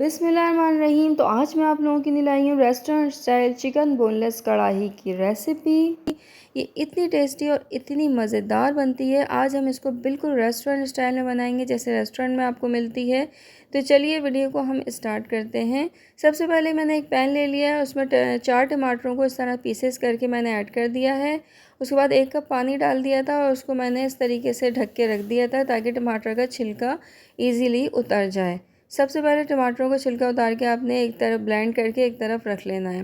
बिस्मिल्लाहिर्रहमानिर्रहीम। तो आज मैं आप लोगों के लिए लाई हूँ रेस्टोरेंट स्टाइल चिकन बोनलेस कढ़ाई की रेसिपी। ये इतनी टेस्टी और इतनी मज़ेदार बनती है। आज हम इसको बिल्कुल रेस्टोरेंट स्टाइल में बनाएंगे जैसे रेस्टोरेंट में आपको मिलती है। तो चलिए वीडियो को हम स्टार्ट करते हैं। सबसे पहले मैंने एक पैन ले लिया है, उसमें 4 टमाटरों को इस तरह पीसेस करके मैंने ऐड कर दिया है। उसके बाद 1 कप पानी डाल दिया था और उसको मैंने इस तरीके से ढक के रख दिया था ताकि टमाटर का छिलका ईज़िली उतर जाए। सबसे पहले टमाटरों को छिलका उतार के आपने एक तरफ ब्लेंड करके एक तरफ रख लेना है।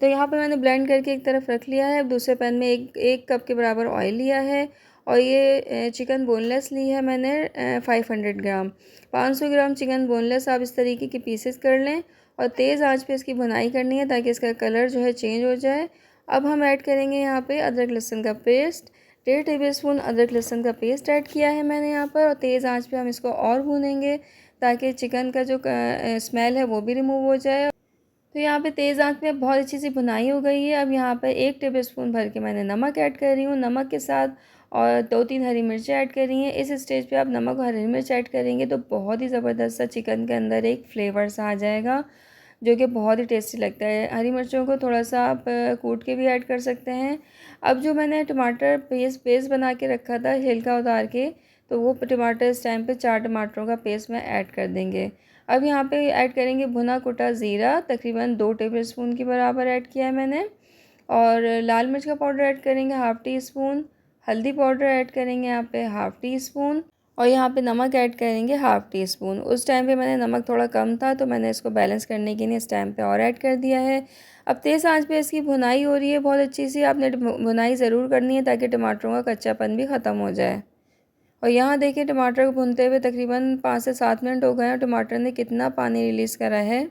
तो यहाँ पे मैंने ब्लेंड करके एक तरफ रख लिया है। अब दूसरे पैन में एक कप के बराबर ऑयल लिया है और ये चिकन बोनलेस ली है मैंने 500 ग्राम। 500 ग्राम चिकन बोनलेस आप इस तरीके के पीसेस कर लें और तेज़ आंच पे इसकी भुनाई करनी है ताकि इसका कलर जो है चेंज हो जाए। अब हम ऐड करेंगे यहाँ पे अदरक लहसुन का पेस्ट। 1.5 टेबलस्पून अदरक लहसुन का पेस्ट ऐड किया है मैंने यहाँ पर और तेज़ आंच पे हम इसको और भूनेंगे ताकि चिकन का जो स्मेल है वो भी रिमूव हो जाए। तो यहाँ पे तेज़ आंच में बहुत अच्छी सी भुनाई हो गई है। अब यहाँ पे 1 टेबलस्पून भर के मैंने नमक ऐड कर रही हूँ। नमक के साथ और 2-3 हरी मिर्चें ऐड कर रही हैं। इस स्टेज पे आप नमक और हरी मिर्च ऐड करेंगे तो बहुत ही ज़बरदस्त सा चिकन के अंदर एक फ्लेवर सा आ जाएगा जो कि बहुत ही टेस्टी लगता है। हरी मिर्चों को थोड़ा सा आप कूट के भी ऐड कर सकते हैं। अब जो मैंने टमाटर पेस्ट बना के रखा था छिलका उतार के, तो वो टमाटर इस टाइम पे 4 टमाटरों का पेस्ट में ऐड कर देंगे। अब यहाँ पे ऐड करेंगे भुना कुटा ज़ीरा, तकरीबन 2 टेबलस्पून के बराबर ऐड किया है मैंने। और लाल मिर्च का पाउडर ऐड करेंगे हाफ़ टी स्पून। हल्दी पाउडर ऐड करेंगे यहाँ पे हाफ़ टी स्पून और यहाँ पे नमक ऐड करेंगे हाफ़ टी स्पून। उस टाइम पे मैंने नमक थोड़ा कम था तो मैंने इसको बैलेंस करने के लिए इस टाइम पे और ऐड कर दिया है। अब तेज़ आंच पे इसकी भुनाई हो रही है बहुत अच्छी सी। आपने भुनाई ज़रूर करनी है ताकि टमाटरों का कच्चापन भी ख़त्म हो जाए। और यहाँ देखिए टमाटर को भूनते हुए तकरीबन 5 से 7 मिनट हो गए हैं और टमाटर ने कितना पानी रिलीज़ करा है।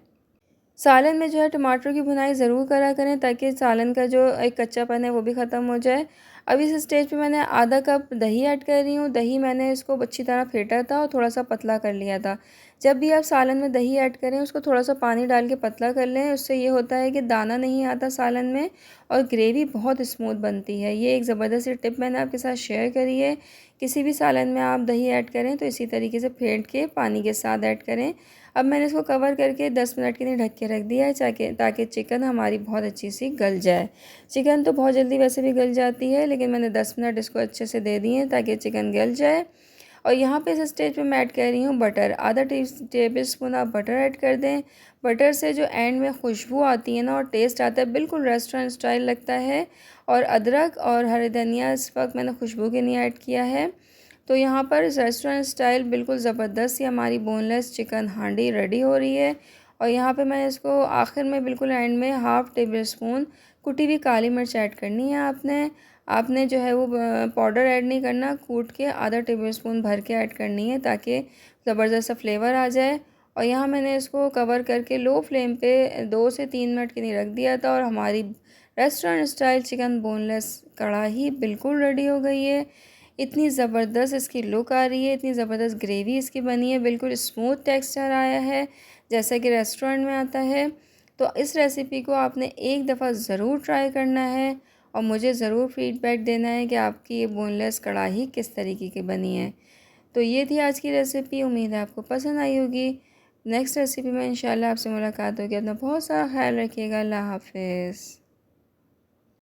सालन में जो है टमाटर की भुनाई ज़रूर करा करें ताकि सालन का जो एक कच्चापन है वो भी ख़त्म हो जाए। अब इस स्टेज पे मैंने आधा कप दही ऐड कर रही हूँ। दही मैंने इसको अच्छी तरह फेंटा था और थोड़ा सा पतला कर लिया था। जब भी आप सालन में दही ऐड करें उसको थोड़ा सा पानी डाल के पतला कर लें। उससे ये होता है कि दाना नहीं आता सालन में और ग्रेवी बहुत स्मूथ बनती है। ये एक ज़बरदस्त सी टिप मैंने आपके साथ शेयर करी है। किसी भी सालन में आप दही ऐड करें तो इसी तरीके से फेंट के पानी के साथ ऐड करें। अब मैंने इसको कवर करके 10 मिनट के लिए ढक के रख दिया है ताकि चिकन हमारी बहुत अच्छी सी गल जाए। चिकन तो बहुत जल्दी वैसे भी गल जाती है लेकिन मैंने 10 मिनट इसको अच्छे से दे दिए हैं ताकि चिकन गल जाए। और यहाँ पे इस स्टेज पे मैं ऐड कर रही हूँ बटर। आधा टेबल स्पून आप बटर ऐड कर दें। बटर से जो एंड में खुशबू आती है ना और टेस्ट आता है बिल्कुल रेस्टोरेंट स्टाइल लगता है। और अदरक और हरे धनिया इस वक्त मैंने खुशबू के लिए ऐड किया है। तो यहाँ पर रेस्टोरेंट स्टाइल बिल्कुल ज़बरदस्त सी हमारी बोनलेस चिकन हांडी रेडी हो रही है। और यहाँ पे मैंने इसको आखिर में बिल्कुल एंड में हाफ़ टेबल स्पून कुटी हुई काली मिर्च ऐड करनी है आपने। आपने जो है वो पाउडर ऐड नहीं करना, कूट के आधा टेबल स्पून भर के ऐड करनी है ताकि ज़बरदस्त सा फ्लेवर आ जाए। और यहाँ मैंने इसको कवर करके लो फ्लेम पे 2 से 3 मिनट के लिए रख दिया था और हमारी रेस्टोरेंट स्टाइल चिकन बोनलेस कढ़ाई बिल्कुल रेडी हो गई है। इतनी ज़बरदस्त इसकी लुक आ रही है, इतनी ज़बरदस्त ग्रेवी इसकी बनी है, बिल्कुल स्मूथ टेक्सचर आया है जैसा कि रेस्टोरेंट में आता है। तो इस रेसिपी को आपने एक दफ़ा ज़रूर ट्राई करना है और मुझे ज़रूर फीडबैक देना है कि आपकी ये बोनलेस कढ़ाई किस तरीके की बनी है। तो ये थी आज की रेसिपी, उम्मीद है आपको पसंद आई होगी। नेक्स्ट रेसिपी में इंशाल्लाह आपसे मुलाकात होगी। अपना बहुत सारा ख्याल रखिएगा। अल्लाह हाफ़िज़।